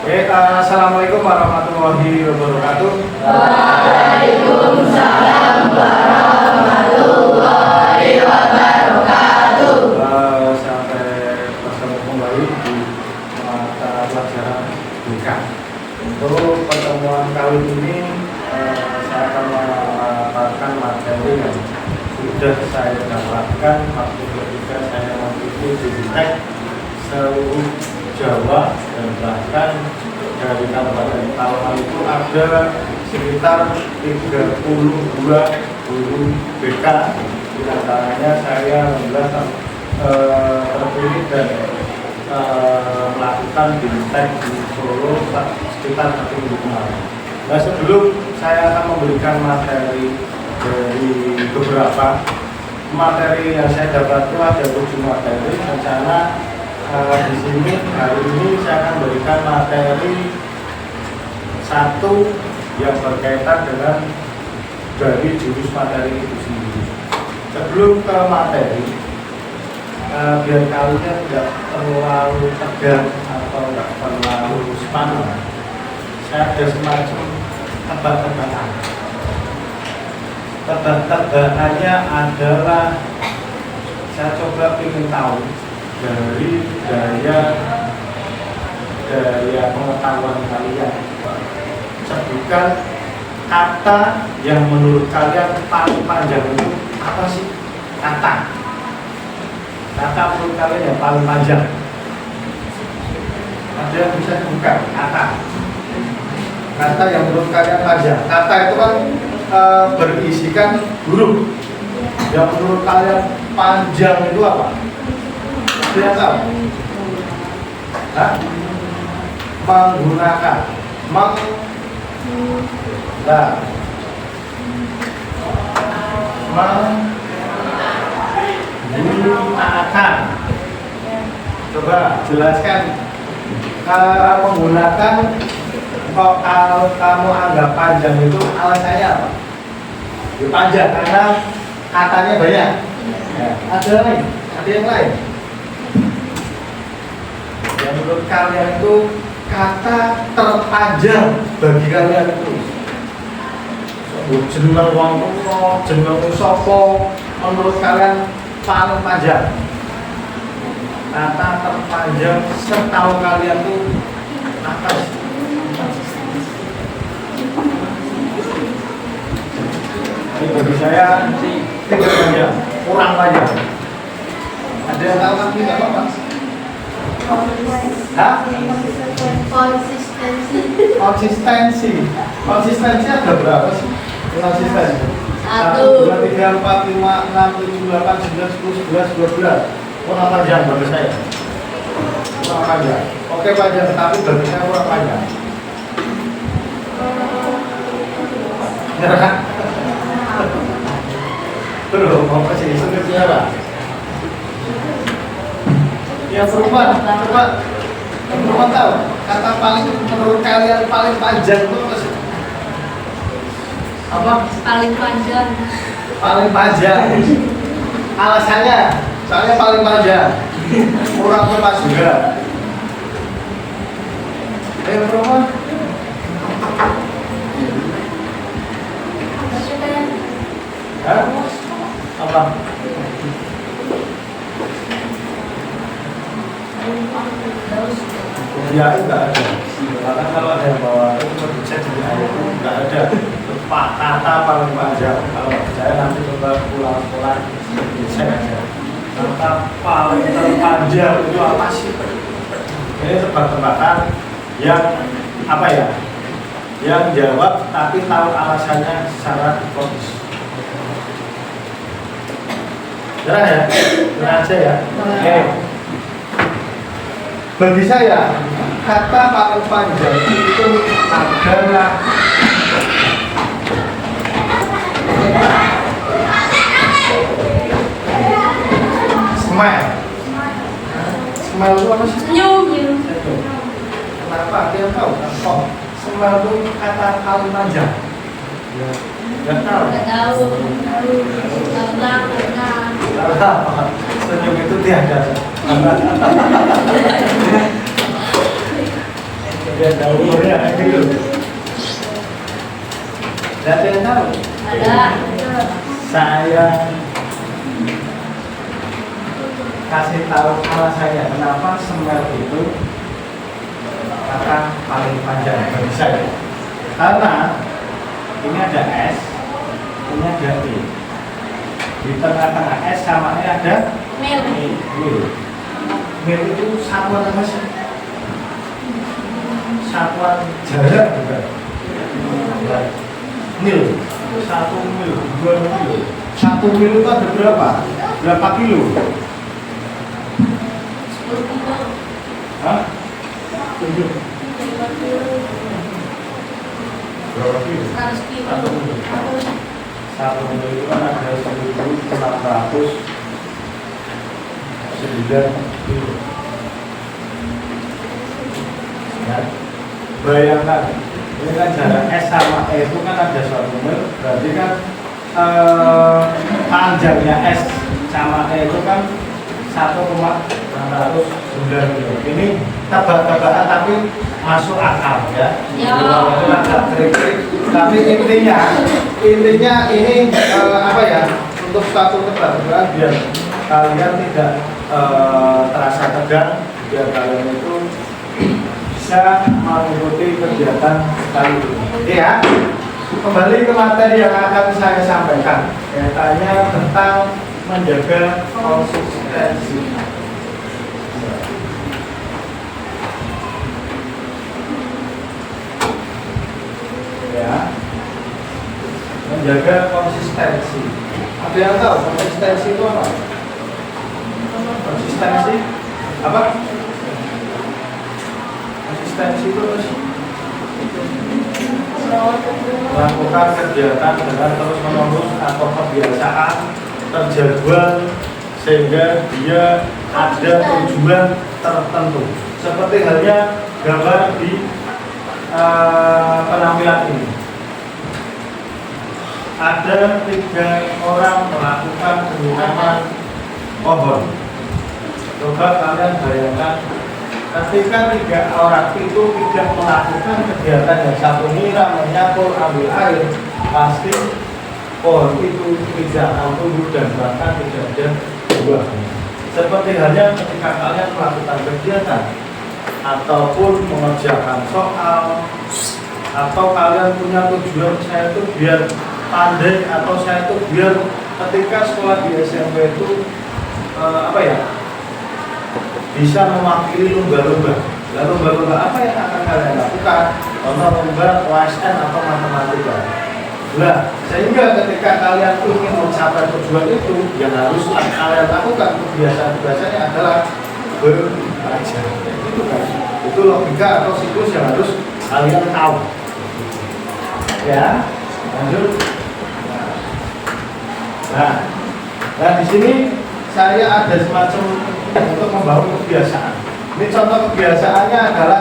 Assalamualaikum warahmatullahi wabarakatuh. Waalaikumsalam warahmatullahi wabarakatuh. Sampai bertemu kembali di mata pelajaran BK. Untuk pertemuan kali ini saya akan mendapatkan materi yang sudah saya dapatkan waktu ketika saya mengikuti BK seluruh Jawa, dan bahkan dari Kabupaten Pekalongan itu ada sekitar 32 guru BK. Di antaranya saya terpilih dan melakukan BIMTEK di Solo sekitar 1 minggu kemarin. Nah, sebelum saya akan memberikan materi dari beberapa materi yang saya dapat itu ada 7 materi. Rencana di sini hari ini saya akan berikan materi satu yang berkaitan dengan dari jurus materi itu sendiri. Sebelum ke materi, biar kalian tidak terlalu tegang atau tidak terlalu semangat, saya ada semacam tebak-tebakan. Tebak-tebakannya adalah saya coba ingin tahu dari daya pengetahuan kalian, sebutkan kata yang menurut kalian paling panjang itu apa sih? Kata menurut kalian yang paling panjang, ada yang bisa dibuka? Kata yang menurut kalian panjang. Kata itu kan berisikan huruf. Yang menurut kalian panjang itu apa? Tidak tahu? Menggunakan, menggunakan. Coba jelaskan. Menggunakan, kalau kamu anggap panjang itu alasannya apa? Ya, panjang karena katanya banyak. Ya, ada yang lain. Yang menurut kalian itu kata terpanjang bagi kalian itu jeneng wong tuwa, jeneng sapa, menurut kalian paling panjang. Kata terpanjang setahu kalian itu apa sih? Ini bagi saya tidak panjang, kurang panjang. Ada yang tahu kan? Tidak apa-apa. Konsistensi ada berapa sih? Konsistensi 1, 2, 3, 4, 5, 6, 7, 8, 9, 10, 11, 12. Kurang panjang bagi saya. Kurang panjang. Oke panjang, tapi bagi saya kurang panjang. Terus mau ke sini sebenarnya apa? Ya perempuan, coba perempuan tahu kata paling menurut kalian paling panjang itu apa sih? Apa? Paling panjang. Paling panjang. Alasannya, soalnya paling panjang. Kurang tepat juga. Perempuan. Hah? Apa? Ya enggak ada. Karena kalau ada yang bawa itu bisa jadi ayat itu enggak ada. Kata paling panjang. Kalau saya nanti coba pulang sekolah cek aja. Kata paling terpanjang itu apa sih? Ini tebak-tebakan yang apa ya? Yang jawab tapi tahu alasannya secara logis. Jelas ya? Jelas aja ya? Oke. Bagi saya, kata paling panjang itu adalah smile. Smile itu apa sih? Senyum. Kenapa? Dia tahu kan? Kok smile itu kata paling panjang? Nggak tahu. Karena senyum itu tiada. Dia tahu umurnya gitu. Tidak ada yang tahu. Ada. Saya kasih tahu sama saya kenapa semer itu kata paling panjang bagi saya. Karena ini ada S, ini ada I. Di tengah-tengah S sama E ada Mil. mil. Mil itu satuan apa sih? Satuan jarak bukan? Mil. 1 mil, 2 mil. 1 mil itu ada berapa? Berapa kilo? 10 kilo. Hah? 7. Berapa kilo? 100 kilo. 1 mil. 1 mil itu kan ada 1.609 kilo. Ya. Bayangkan, ini kan jarak S sama E itu kan ada 1 mil, berarti kan panjangnya S sama E itu kan 1,609 kilo. Ini tebak-tebakan tapi masuk akal ya. Ya. Walaupun agak trik-trik, tapi intinya ini apa ya? Untuk satu tebak-tebakan biar kalian tidak terasa tegang, biar kalian itu bisa mengikuti kegiatan kali ini. Ya, kembali ke materi yang akan saya sampaikan, kaitannya tentang menjaga konsistensi. Ya, menjaga konsistensi. Ada yang tahu konsistensi itu apa? Konsistensi apa? Konsistensi itu melakukan kegiatan dengan terus-menerus atau kebiasaan terjadwal sehingga dia ada tujuan tertentu. Seperti halnya gambar di penampilan ini. Ada 3 orang melakukan penyiraman pohon. Coba kalian bayangkan, ketika 3 orang itu tidak melakukan kegiatan yang satu, nyiram, menyapu, ambil air, pasti pohon itu tidak akan tumbuh dan bahkan tidak ada buahnya. Seperti halnya ketika kalian melakukan kegiatan ataupun mengerjakan soal, atau kalian punya tujuan, saya itu biar pandai, atau saya itu biar ketika sekolah di SMP itu bisa mewakili lomba-lomba. Lalu lomba-lomba apa yang akan kalian lakukan? Contoh lomba OSN atau matematika. Nah, sehingga ketika kalian ingin mencapai tujuan itu, yang harus kalian lakukan kebiasaan-kebiasaannya adalah belajar. Itu kan, itu logika atau siklus yang harus kalian tahu. Ya, lanjut. Nah, di sini saya ada semacam untuk membangun kebiasaan. Ini contoh kebiasaannya adalah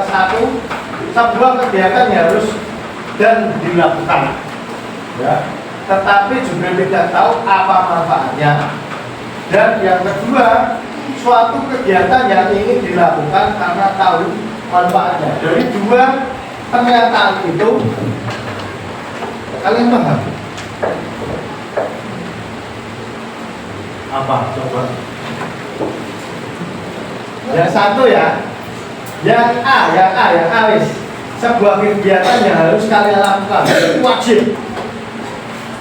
sebuah kegiatan yang harus dan dilakukan, ya. Tetapi juga tidak tahu apa manfaatnya. Dan yang kedua, suatu kegiatan yang ingin dilakukan karena tahu manfaatnya. Dari 2 pernyataan itu, kalian paham? Apa? Coba. Yang satu ya, yang A wis. Sebuah kegiatan yang harus kalian lakukan, wajib.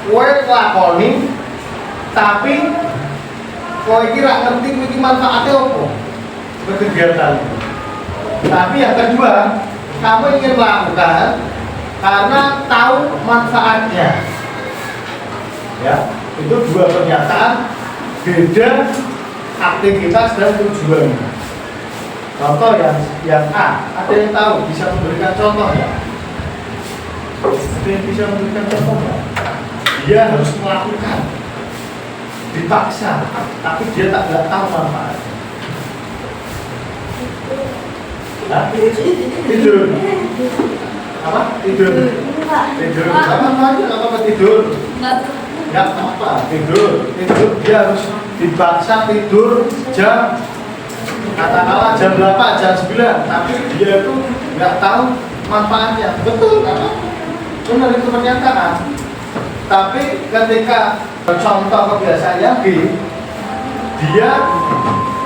Kowe lakoni, tapi kowe kira ngerti iki manfaatnya apa? Kegiatan. Tapi yang kedua, kamu ingin melakukan karena tahu manfaatnya. Ya, itu 2 pernyataan beda aktivitas dan tujuannya. Contoh yang A, ada yang tahu bisa memberikan contoh ya? Ada yang bisa memberikan contoh ya? Dia harus melakukan, dipaksa, tapi dia tak tahu manfaatnya. Nah, tidur. Apa? Tidur. Tidur. Apa tidur? Enggak apa-apa, tidur dia harus dipaksa tidur jam, katakanlah jam 8, jam 9, tapi dia itu nggak tahu manfaatnya. Betul kan? Benar itu pernyataan. Tapi ketika contoh kebiasaannya B, dia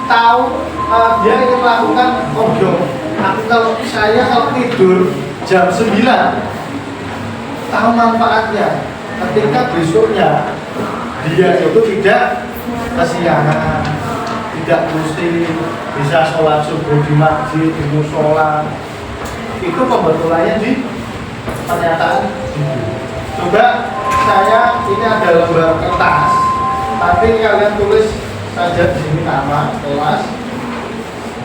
tahu dia ingin melakukan aku kalau tidur jam 9 tahu manfaatnya. Ketika besoknya dia itu tidak kesiangan, tidak pusing, bisa sholat subuh di masjid, di musola. Itu pembetulannya di pernyataan. Coba ini ada lembar kertas, tapi kalian tulis saja di sini nama kelas.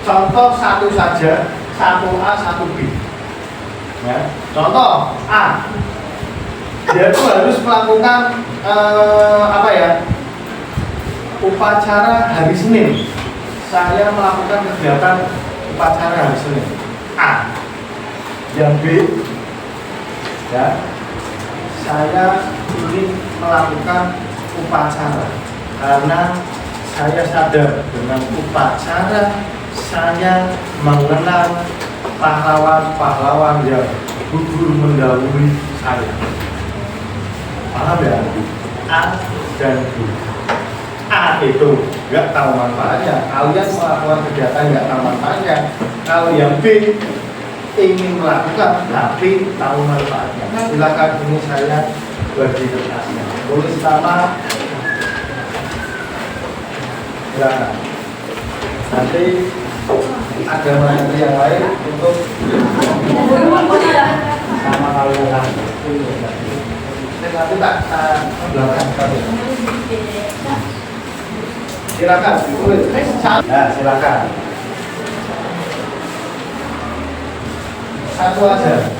Contoh satu saja, 1A, 1B. Ya. Contoh A, dia itu harus melakukan upacara hari Senin. Saya melakukan kegiatan upacara hari Senin. A. Yang B, ya, saya ingin melakukan upacara karena saya sadar dengan upacara saya mengenal pahlawan-pahlawan yang gugur mendahului saya. Paham ya? A dan B. A itu nggak tahu manfaatnya, kalian melakukan kegiatan nggak tahu manfaatnya. Kalau yang B ingin melakukan tapi tahu manfaatnya. Silakan, ini saya bagi kertasnya. Tulis nama. Silakan. Nanti ada materi yang lain untuk sama kalian lagi. Nanti tak belakang kali. Silakan ditulis. Nah, silakan. Satu aja.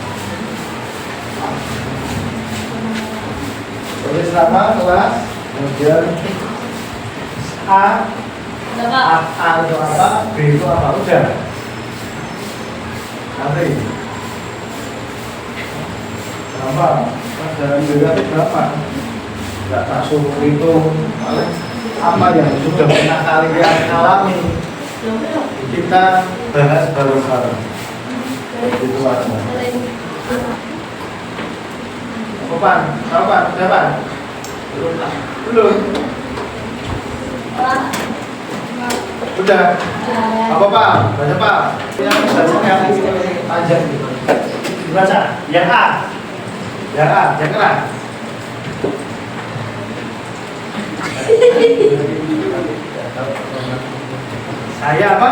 Tulis nama kelas, kemudian A itu apa, B itu apa, udah. Nanti berapa? Pelajaran itu berapa? Nggak tak suruh hitung. Apa yang sudah pernah kalian alami, kita bahas bareng-bareng. Itu aja. Kapan? Siapa? Belum. Udah. Apa Pak? Baca Pak. Yang panjang. Baca. Yang A. Yang keras. Saya apa?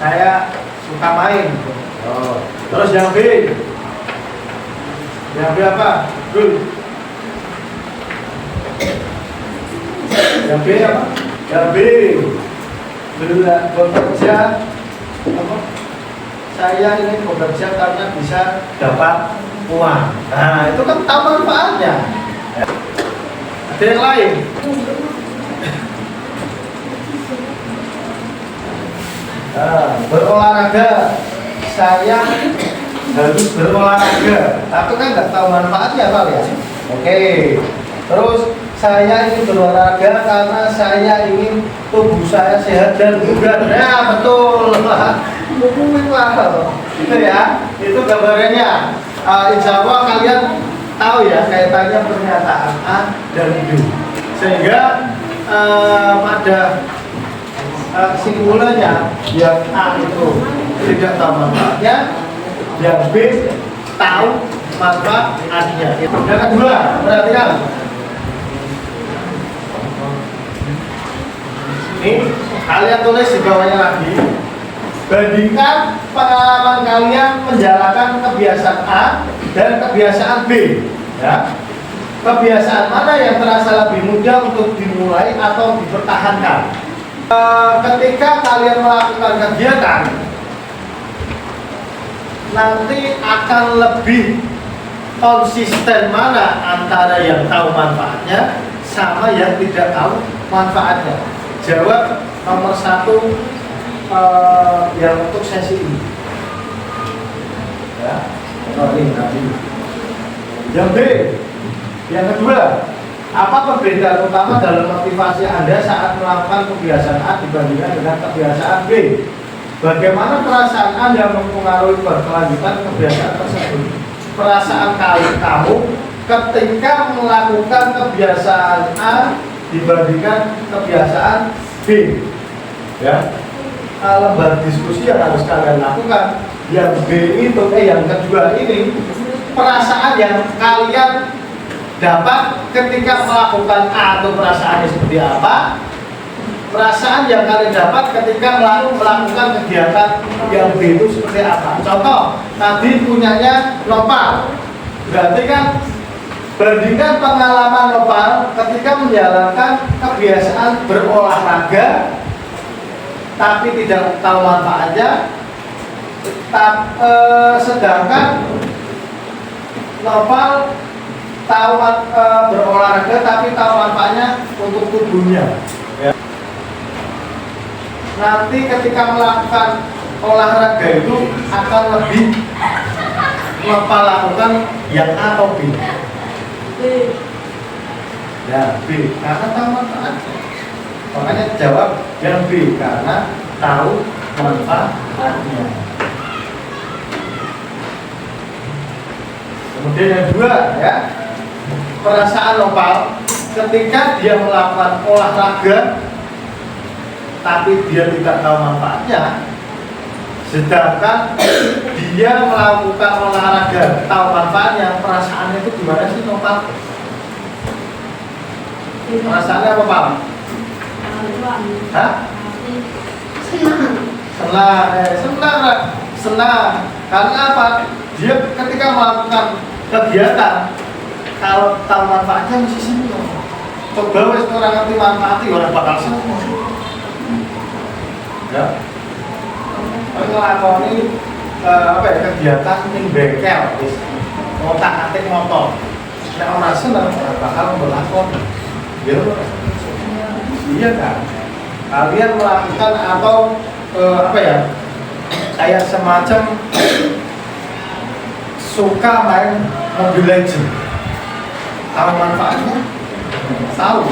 Saya suka main. Oh. Terus yang B? Yang B apa? Dul. Yang B apa? Yang B bekerja apa? Saya ingin bekerja karena bisa dapat uang. Nah, itu kan tahu manfaatnya. Ada yang lain? Berolahraga. Saya harus berolahraga. Tapi kan nggak tahu manfaatnya apa ya? Oke. Terus saya ingin berolahraga karena saya ingin tubuh saya sehat dan bugar. Ya betul. Bukuin lah. Itu ya. Itu gambarannya. Insya Allah kalian tahu ya kaitannya pernyataan A dan B. Sehingga pada kesimpulannya yang A itu tidak tahu manfaatnya, yang B tahu manfaatnya. Yang kedua, perhatikan. Ini kalian tulis di bawahnya lagi. Bandingkan pengalaman kalian menjalankan kebiasaan A dan kebiasaan B. Ya. Kebiasaan mana yang terasa lebih mudah untuk dimulai atau dipertahankan? Ketika kalian melakukan kegiatan, nanti akan lebih konsisten mana antara yang tahu manfaatnya sama yang tidak tahu manfaatnya. Jawab nomor 1 yang untuk sesi ini. Ya, ini nanti. Yang B, yang kedua, apa perbedaan utama dalam motivasi Anda saat melakukan kebiasaan A dibandingkan dengan kebiasaan B? Bagaimana perasaan yang mempengaruhi berkelanjutan kebiasaan tersebut? Perasaan kamu ketika melakukan kebiasaan A dibandingkan kebiasaan B. Ya, lembar diskusi yang harus kalian lakukan. Yang B itu, yang kedua ini, perasaan yang kalian dapat ketika melakukan A atau perasaannya seperti apa? Perasaan yang kalian dapat ketika melakukan kegiatan yang B itu seperti apa? Contoh, tadi punyanya Nopal. Berarti kan bandingkan pengalaman Nopal ketika menjalankan kebiasaan berolahraga tapi tidak tahu manfaatnya. Sedangkan Nopal tahu berolahraga tapi tahu manfaatnya untuk tubuhnya. Ya. Nanti ketika melakukan olahraga itu akan lebih Nopal lakukan yang A atau B? Ya, B karena tahu manfaatnya. Makanya jawab yang B karena tahu manfaatnya. Kemudian yang dua, ya, perasaan Nopal ketika dia melakukan olahraga tapi dia tidak tahu manfaatnya, sedangkan dia melakukan olahraga tahu manfaatnya, perasaannya itu gimana sih Nopal? Perasaannya apa Pak? Hah? Senang. Karena apa? Dia ketika melakukan kegiatan kalau tahu manfaatnya masih senang. Coba wes orang ngerti manfaatnya orang bakal senang. Ya. Ngelakoni kegiatan ning bengkel wis ngotak-atik motor. Nek ora seneng bakal melakoni. Ya. Iya kan? Kalian melakukan atau kayak semacam suka main Mobile Legends. Tahu manfaatnya? Tahu.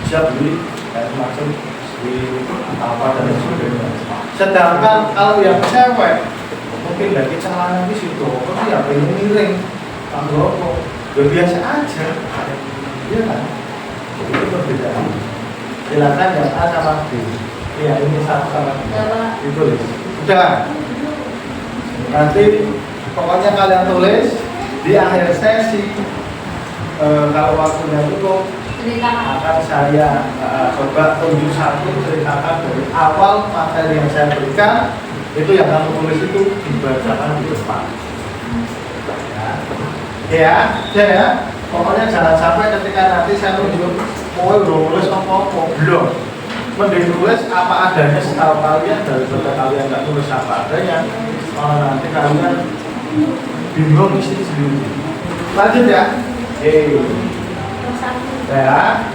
Bisa beli kayak semacam di apa dan sebagainya. Sedangkan kalau yang cewek mungkin lagi celana di situ, tapi ya pengen miring, rokok, biasa aja. Iya kan? Itu perbedaan. Silakan yang A sama B. Ya ini satu sama B. Ditulis. Sudah. Nanti pokoknya kalian tulis di akhir sesi. Kalau waktunya cukup akan saya coba tunjuk satu ceritakan dari awal materi yang saya berikan itu yang kamu tulis itu dibacakan di depan. Ya. Pokoknya jangan sampai ketika nanti saya tunjuk mau nulis apa belum. Mending tulis apa adanya setahu kalian daripada kalian nggak tulis apa adanya. Nanti kalian bingung isi sendiri. Lanjut ya. Ya,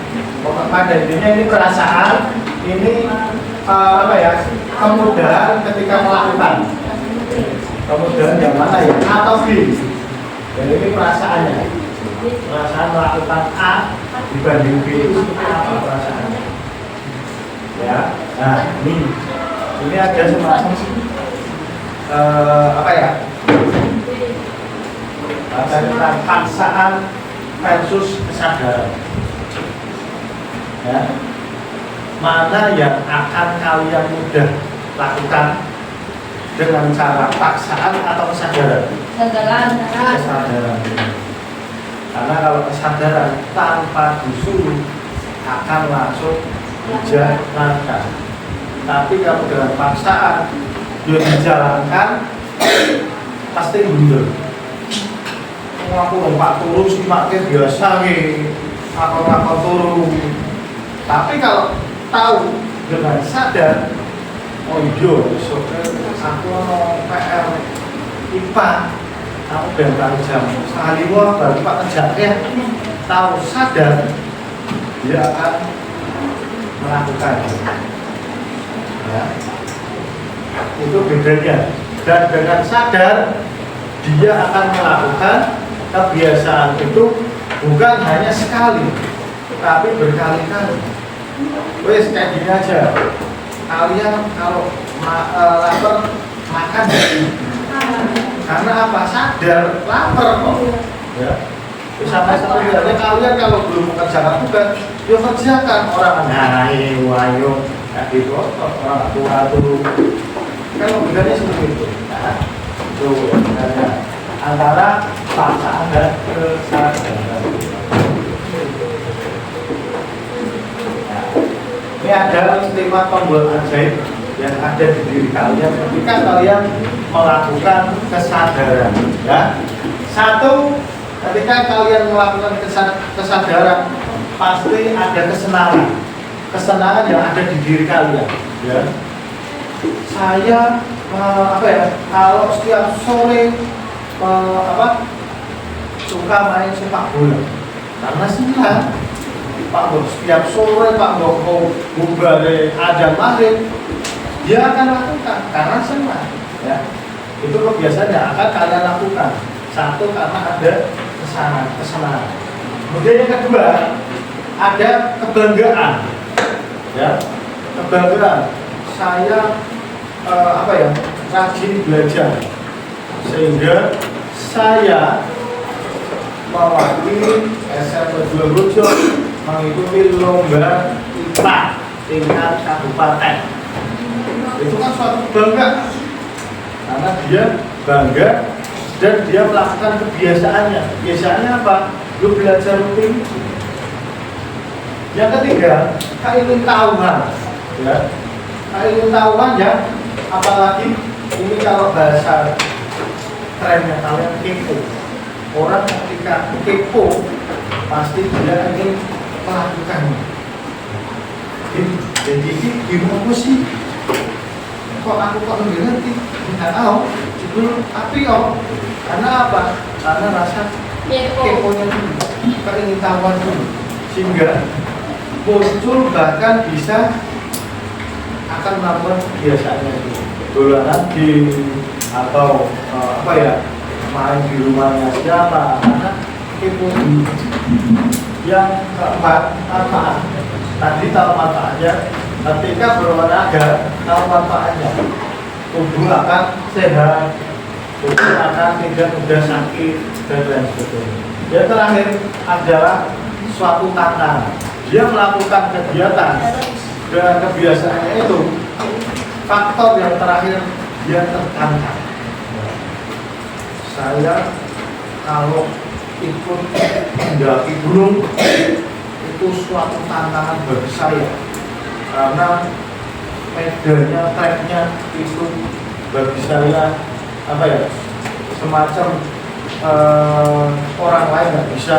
pada intinya ini perasaan, ini kemudahan ketika melakukan. Kemudahan yang mana ya? A atau B? Jadi ini perasaannya. Perasaan melakukan A dibanding B itu seperti apa perasaannya? Ya, nah ini ada semacam tentang paksaan versus kesadaran. Ya. Mana yang akan kalian mudah lakukan dengan cara paksaan atau kesadaran? Kesadaran. Karena kalau kesadaran tanpa disuruh akan langsung dijalankan. Tapi kalau dengan paksaan dijalankan pasti mundur. Aku lompat turun sih makin biasa aku turun. Tapi kalau tahu dengan sadar, oh iya besok aku mau PR IPA, aku bentar jam sekali baru Pak kerjanya. Tahu sadar dia akan melakukan. Ya. Itu bedanya. Dan dengan sadar dia akan melakukan kebiasaan itu bukan hanya sekali, tapi berkali-kali. Wes kayak gini aja. Kalian kalau lapar makan. Karena apa? Sadar lapar kok. Ya. Sampai kalian kalau belum mengerjakan tugas, ya kerjakan orang. Nah, ayo, gitu. Orang tua tuh. Kalau bedanya seperti itu. Nah, tuh, antara paksaan dan kesadaran. Ini ada 5 tombol ajaib yang ada di diri kalian ketika kalian melakukan kesadaran. Ya, 1, ketika kalian melakukan kesadaran, pasti ada kesenangan yang ada di diri kalian. Ya, saya kalau setiap sore suka main sepak bola karena senang. Pak Bos, setiap sore Pak Bos mau bumbare azan maghrib, dia akan lakukan karena senang. Ya, itu kebiasaan yang akan kalian lakukan. 1, karena ada kesenangan. Kemudian yang kedua, ada kebanggaan. Ya, kebanggaan. Saya rajin belajar sehingga saya mewakili SMP 2 Bojo mengikuti lomba IPA tingkat kabupaten. Itu kan suatu kebanggaan karena dia bangga dan dia melakukan kebiasaannya. Kebiasaannya apa? Dia belajar rutin. Yang ketiga, keingin-tahuan. Ya, keingin-tahuan ya, apalagi ini kalau bahasa trennya kalian kepo. Orang ketika kepo pasti dia ingin melakukannya. Jadi gimana sih? Kok aku nggak ngerti? Nggak tahu. Tapi karena apa? Karena rasa keponya dulu, keingin-tahuan dulu, sehingga muncul bahkan bisa akan melakukan kebiasaannya itu. Dolanan game atau main di rumahnya siapa, karena kepo dulu. Yang keempat, manfaat. Tadi tahu manfaatnya, ketika berolahraga tahu manfaatnya. Tubuh akan sehat, tubuh akan tidak mudah sakit dan lain sebagainya. Yang terakhir adalah suatu tantangan. Dia melakukan kegiatan dengan kebiasaannya itu. Faktor yang terakhir, dia tertantang. Saya kalau ikut mendaki gunung itu suatu tantangan bagi saya karena medannya, treknya itu bagi saya semacam orang lain nggak bisa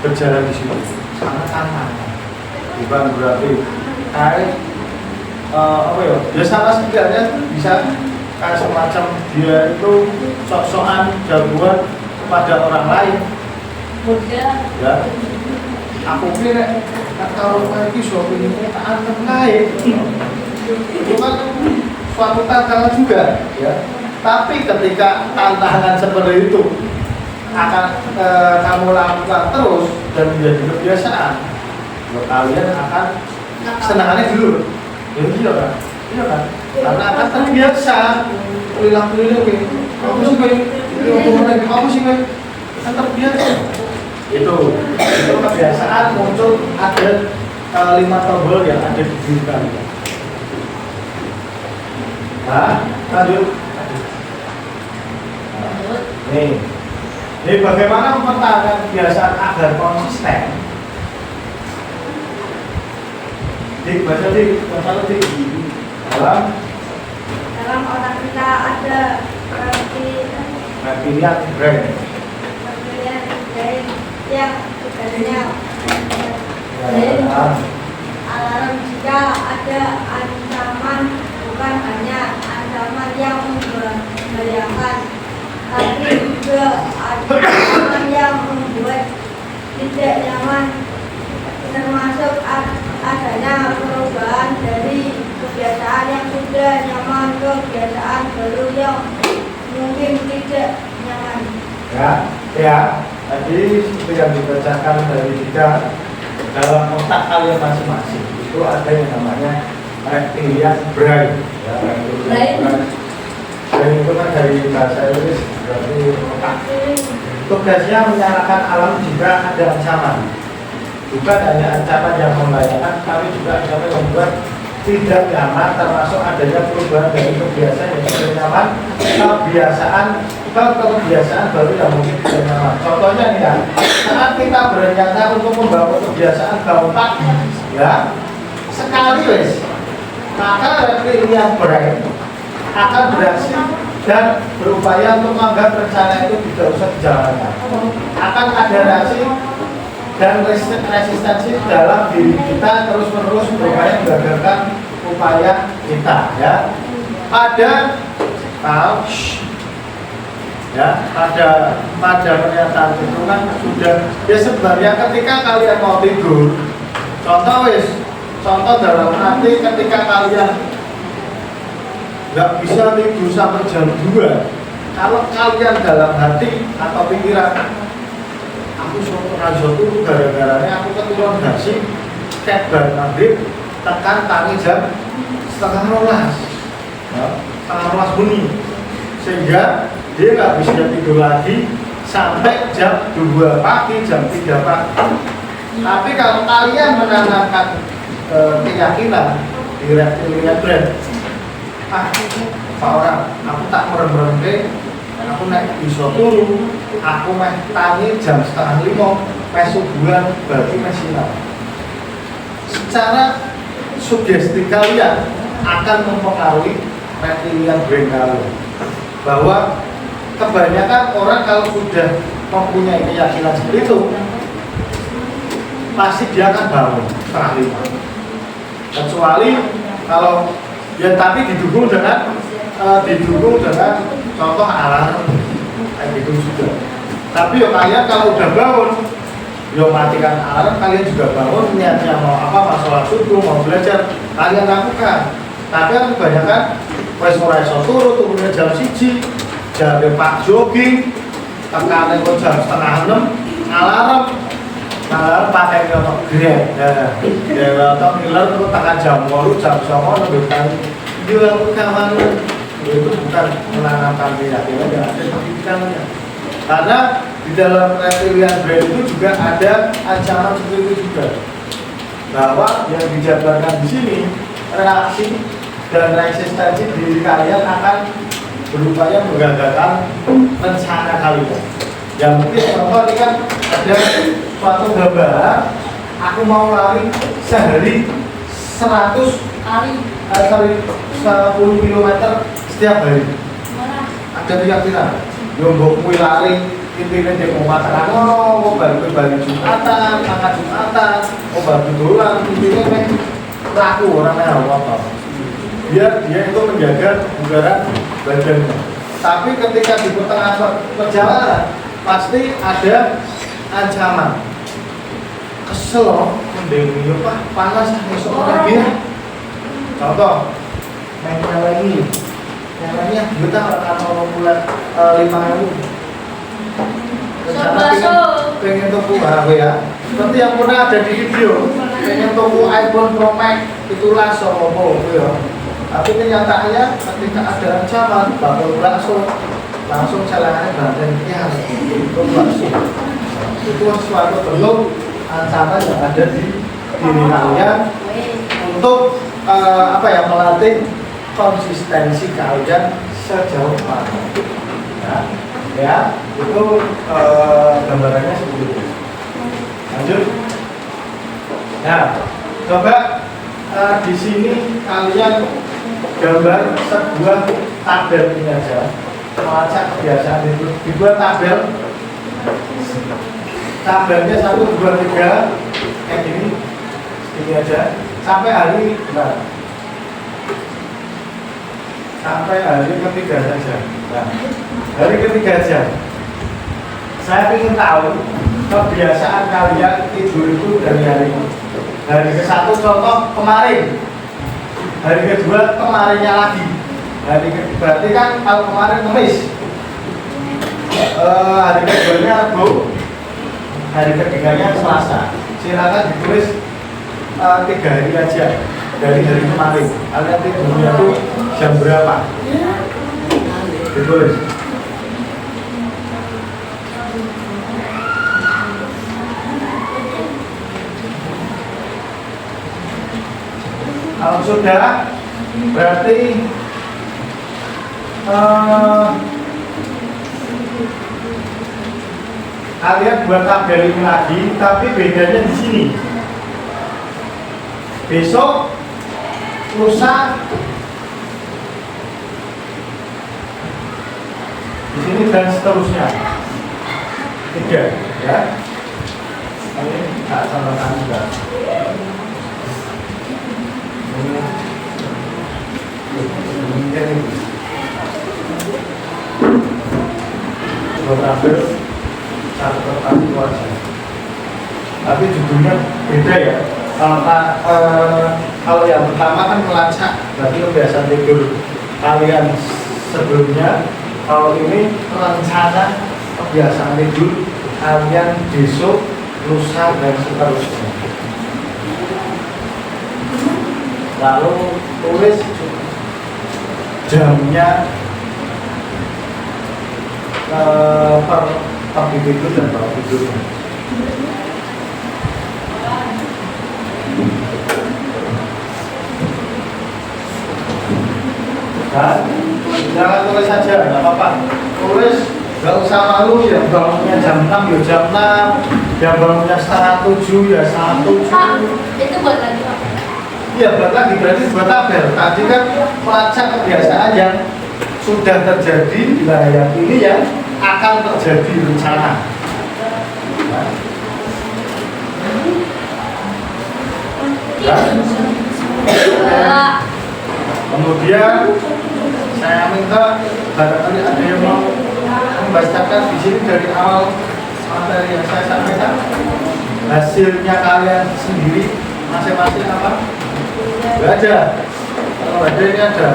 berjalan di situ, sangat tantangan. Bukan berarti ya sama setidaknya bisa kayak semacam dia itu sok-sokan jagoan kepada orang lain. Ya, aku kira kalau lagi suatu ini anak lain itu kan suatu tantangan juga, ya. Tapi ketika tantangan seperti itu akan kamu lakukan terus dan menjadi kebiasaan, kalian akan senangannya dulu. Iya kan? Karena akan terbiasa keliling-keliling. Kamu sih kan terbiasa. Itu kebiasaan muncul ada 5 tombol yang ada di diri kalian. Nah, lanjut. Ini bagaimana mempertahankan kebiasaan agar konsisten? Baca dalam otak kita ada reptilian brain yang sebenarnya alarm jika ada ancaman, bukan hanya ancaman yang membahayakan, tapi juga ancaman yang membuat tidak nyaman, termasuk adanya perubahan dari kebiasaan yang sudah nyaman ke kebiasaan baru yang mungkin tidak nyaman. Ya. Tadi seperti yang dibacakan dari kita, dalam otak kalian masing-masing itu ada yang namanya reptilian brain. Ya, Brain. Brain itu kan dari bahasa Inggris berarti otak. Tugasnya menyalakan alam jika ada ancaman. Bukan hanya ancaman yang membahayakan, tapi juga sampai membuat tidak nyaman, termasuk adanya perubahan dari kebiasaan yang tidak nyaman, kebiasaan baru yang mungkin tidak nyaman. Contohnya nih ya, saat kita berencana untuk membangun kebiasaan bangun pagi, ya sekali wes, maka reptilian brain akan bereaksi dan berupaya untuk menganggap rencana itu tidak usah dijalankan. Akan ada reaksi dan resistensi dalam diri kita terus-menerus berupaya menggagalkan upaya kita, ya. Pada pernyataan itu kan sudah ya sebenarnya ketika kalian mau tidur, contoh dalam arti ketika kalian nggak bisa tidur sampai jam 2, kalau kalian dalam hati atau pikiran aku suatu rajo itu gara-garanya aku keturun dasi kebar maghrib tekan tangi jam setengah 12 bunyi, sehingga dia nggak bisa tidur lagi sampai jam 2 pagi, jam 3 pagi. Tapi kalau kalian menanamkan keyakinan di reptilian brain, orang aku tak merem-merem, aku naik bisa turu, aku meh tangi jam setengah 5, meh subuhan berarti meh sinau. Secara sugesti kalian akan mempengaruhi reptilian brain kalian, bahwa kebanyakan orang kalau sudah mempunyai keyakinan seperti itu, pasti dia akan bangun setengah 5. Kecuali kalau ya, tapi didukung dengan contoh alarm kayak gitu juga. Tapi yo kalian kalau udah bangun, yo matikan alarm, kalian juga bangun, niatnya mau apa, mau sholat subuh, mau belajar, kalian lakukan. Tapi kan kebanyakan wes ora iso turunnya jam 1, jam 4 jogging, tekan kok jam setengah 6, alarm pakai untuk grab, ya atau ngiler terus tekan jam 8, jam 9 lebih kali. Dia kawan itu bukan menanamkan keyakinan yang ada pendidikannya, karena di dalam reptilian brain itu juga ada ancaman seperti itu juga, bahwa yang dijabarkan di sini reaksi dan resistensi diri kalian akan berupaya menggagalkan rencana kalian. Yang mungkin contoh ini kan ada suatu gambaran, aku mau lari sehari 10 km setiap hari. Ada keyakinan yombok kui lari intinya dia mau makan mau balik Jumatan, makan Jumatan, mau balik dolan, intinya laku orangnya apa biar dia itu menjaga kebugaran badannya. Tapi ketika di pertengahan perjalanan pasti ada ancaman, kesel loh, mending pak panas besok lagi ya. Contoh mainnya lagi namanya juta atau bulan 5.000 rencana pengen toko HP ya, seperti yang pernah ada di video, pengen toko iPhone Pro Max itulah sopo ya. Tapi kenyataannya ketika ada ancaman bakal langsung celangannya banten ya itu langsung itu suatu bentuk ancaman yang ada di diri kalian untuk melatih konsistensi kalian sejauh mana, ya itu gambarannya seperti itu. Lanjut. Nah, coba di sini kalian gambar sebuah tabel ini aja, melacak kebiasaan itu, dibuat tabelnya 1, 2, 3 kayak gini, ini aja sampai hari berapa? Sampai hari ketiga saja. Nah, hari ketiga aja. Saya ingin tahu kebiasaan kalian tidur itu dari hari ini. Hari ke-1 contoh kemarin. Hari kedua kemarinnya lagi. Hari ketiga berarti kan kalau kemarin Kamis. Hari keduanya Rabu. Hari ketiganya Selasa. Silakan ditulis 3 hari aja. dari hari kemarin. Kalian tidurnya tuh jam berapa? Ditulis. Kalau sudah, berarti kalian buat tabel ini lagi, tapi bedanya di sini. Besok, lusa, di sini dan seterusnya. 3, ya. Ini tak sama juga. Tabel catatan keluarga. Tapi judulnya beda ya. Kalau yang pertama kan melacak, berarti kebiasaan tidur kalian sebelumnya. Kalau ini rencana kebiasaan tidur kalian besok, lusa dan seterusnya. Lalu tulis jamnya per tidur dan per tidurnya. Nah, jangan tulis saja, nggak apa-apa. Tulis, nggak usah malu ya. Bangunnya jam 6 ya jam 6, yang bangunnya setengah 7 ya setengah 7. Itu buat lagi Pak. Iya, buat lagi berarti buat tabel. Tadi kan melacak kebiasaan yang sudah terjadi, nah yang ini yang akan terjadi rencana. Nah. Kemudian saya minta barangkali ada yang mau membacakan di sini dari awal materi yang saya sampaikan, hasilnya kalian sendiri masing-masing apa? Gak ada. Kalau ada ini ada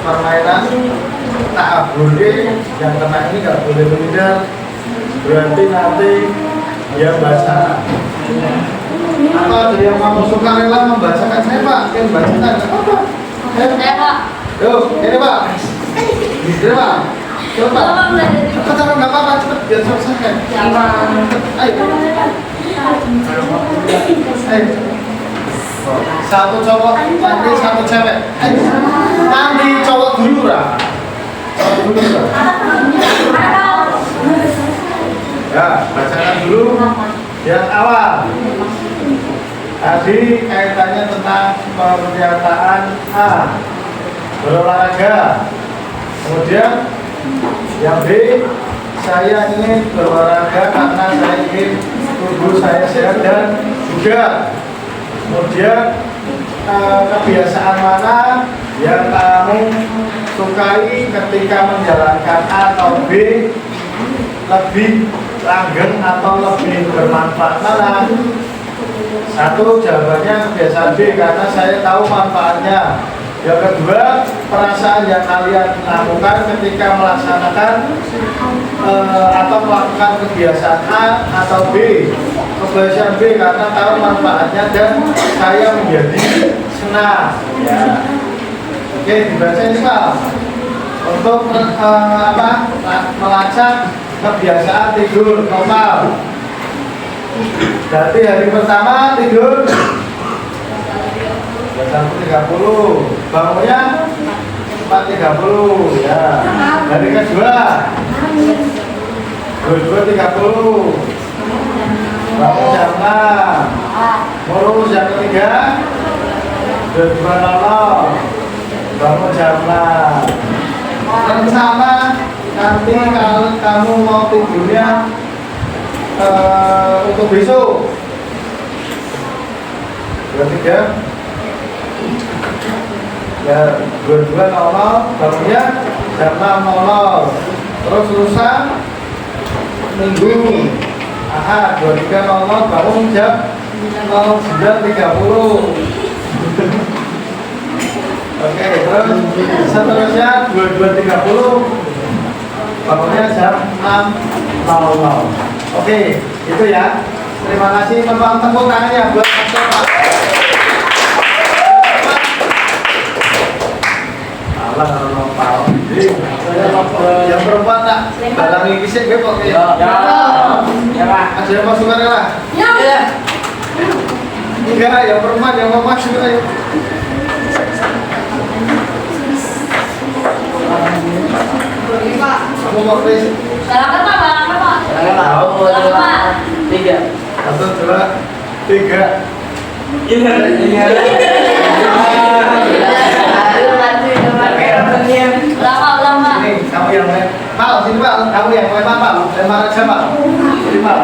permainan tak boleh, yang kena ini nggak boleh menghindar, berarti nanti dia baca. Atau ada yang mau suka rela membacakan saya Pak, yang bacakan apa? Saya Pak. Yuk, ini Pak. Ini Pak. Coba Pak. Cepat nggak apa-apa, cepat biar selesai. Ayo. Ayo. Satu cowok, nanti satu cewek. Ayo. Nanti cowok dulu lah. Cowok dulu lah. Ya, bacakan dulu yang awal. Tadi kaitannya tentang pernyataan A, berolahraga. Kemudian yang B, saya ingin berolahraga karena saya ingin tubuh saya sehat dan bugar. Kemudian kebiasaan mana yang kamu sukai ketika menjalankan A atau B, lebih langgeng atau lebih bermanfaat mana? Satu, jawabannya kebiasaan B karena saya tahu manfaatnya. Yang kedua, perasaan yang kalian lakukan ketika melaksanakan atau melakukan kebiasaan A atau B. Kebiasaan B karena tahu manfaatnya dan saya menjadi senang. Ya. Oke, dibaca ini Pak. Untuk melacak kebiasaan tidur normal. Berarti hari pertama tidur jam 30, bangunnya 4.30 ya. Hari kedua 22.30, bangun jam 6. Mulus yang ketiga 22.00, bangun jam 6. Rencana nanti kalau kamu mau tidurnya untuk besok berarti ya 22.00, bangunnya jam 6.00. Terus lusa Minggu Ahad 23.00, bangun jam 09.30. Oke, terus seterusnya 22.30, bangunnya jam 6.00. Oke, itu ya. Terima kasih teman-teman, tepuk tangannya buat Mas. Malang karo nopal. Yang perempuan tak balangi kisik gue kok kayak. Ya Pak. Ada yang mau suka lah? Ya. Enggak, yang perempuan yang mau masuk ayo. Kamu mau beli? Silakan Pak, silakan Pak. Tahu. Silakan Pak. 3. 1, 2, 3. Iya. Ulang Pak. Ini kamu yang main. Pak, sini Pak. Kamu yang main Pak. Lempar aja Pak. Sini Pak.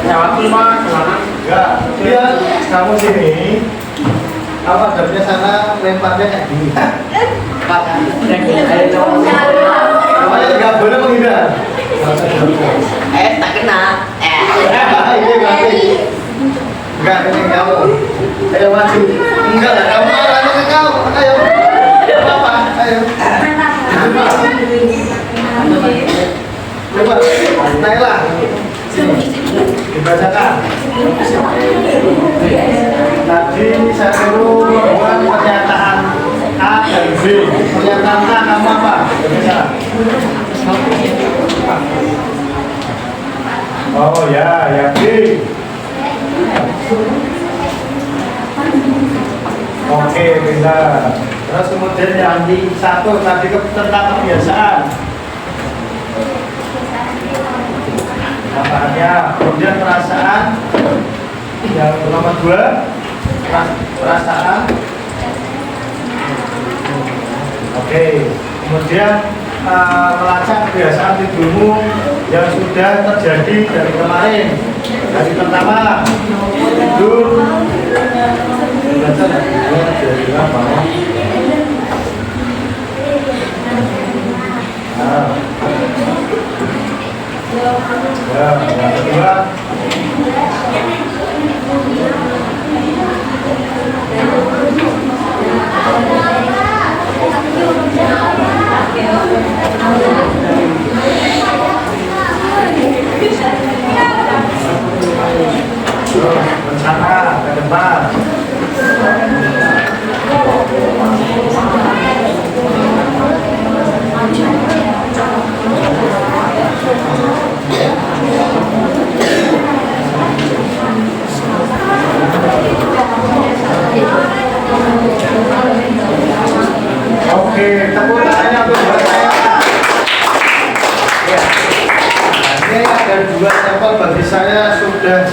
Jawab dulu Pak. Gimana? Enggak. Dia kamu sini. Kamu adabnya sana lemparnya kayak gini. Pak. Ayo. Namanya nggak boleh menghindar. Tak kena. Ini berarti. Enggak, ini kamu. Ayo maju. Enggak lah, kamu arahnya ke kau. Ayo. Apa? Ayo. Coba, naiklah. Dibacakan. Tadi saya suruh membuat pernyataan A dan B. Pernyataan A kamu apa? Bisa. Oh ya, yang B. Oke, pindah. Terus kemudian yang di 1 tadi tentang kebiasaan. Nampaknya kemudian perasaan. Yang nomor 2 perasaan. Oke, kemudian melacak kebiasaan tidurmu yang sudah terjadi dari kemarin. Dari pertama tidur baca dari apa? Ya, yang kedua rencana ke depan. Oke, tepuk tangannya untuk buat saya. Ya. Ini ada 2 sampel bagi saya sudah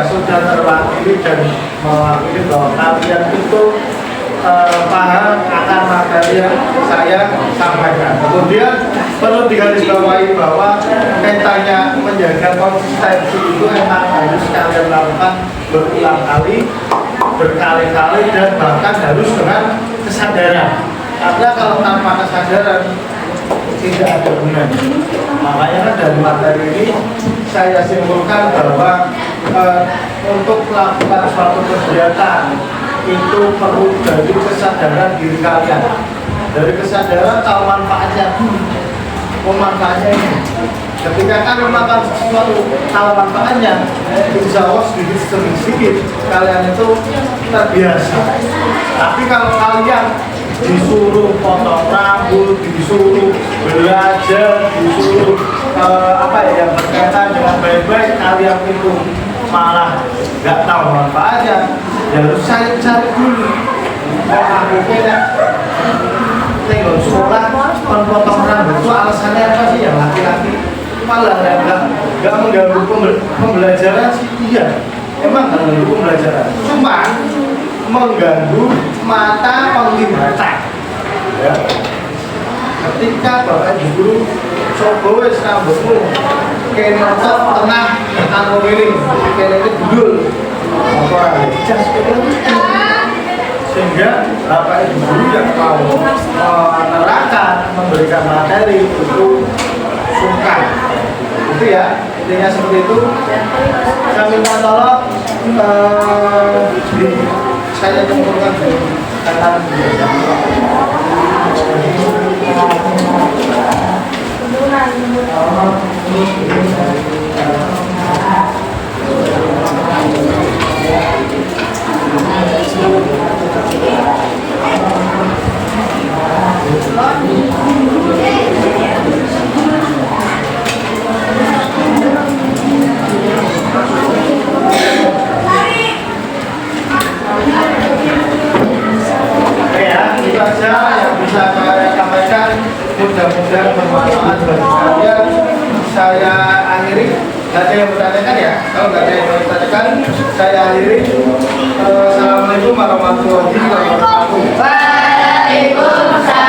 sudah terwakili dan mewakili bahwa kalian itu paham akan materi yang saya sampaikan. Kemudian perlu digarisbawahi bahwa kaitannya menjaga konsistensi itu memang harus kalian lakukan berulang kali, berkali-kali, dan bahkan harus dengan kesadaran. Karena kalau tanpa kesadaran tidak ada gunanya. Makanya kan dari materi ini saya simpulkan bahwa untuk melakukan suatu kegiatan itu perlu dari kesadaran diri kalian. Dari kesadaran tahu manfaatnya. Manfaatnya ini. Ketika kalian melakukan sesuatu tahu manfaatnya, insya Allah sedikit kalian itu terbiasa. Tapi kalau kalian disuruh potong rambut, disuruh belajar, disuruh yang berkaitan dengan baik-baik, kalian itu malah nggak tahu manfaatnya, ya harus cari dulu. Aku kira tinggal sekolah potong rambut itu alasannya apa sih yang laki-laki malah nggak mengganggu pembelajaran sih? Iya, emang nggak mengganggu pembelajaran, cuma mengganggu mata penglihatan. Ya. Ketika bapak guru coba wis rambutmu kene tengah anu ini kene iki gundul apa jas sehingga bapak guru yang mau menerangkan memberikan materi itu sungkan. Itu ya, intinya seperti itu. Saya minta tolong saya mengumpulkan kata mudah-mudahan bermanfaat bagi kalian. Saya akhiri. Nggak ada yang bertanyakan ya? Kalau nggak ada yang bertanyakan, saya akhiri. Assalamualaikum warahmatullahi wabarakatuh. Waalaikumsalam.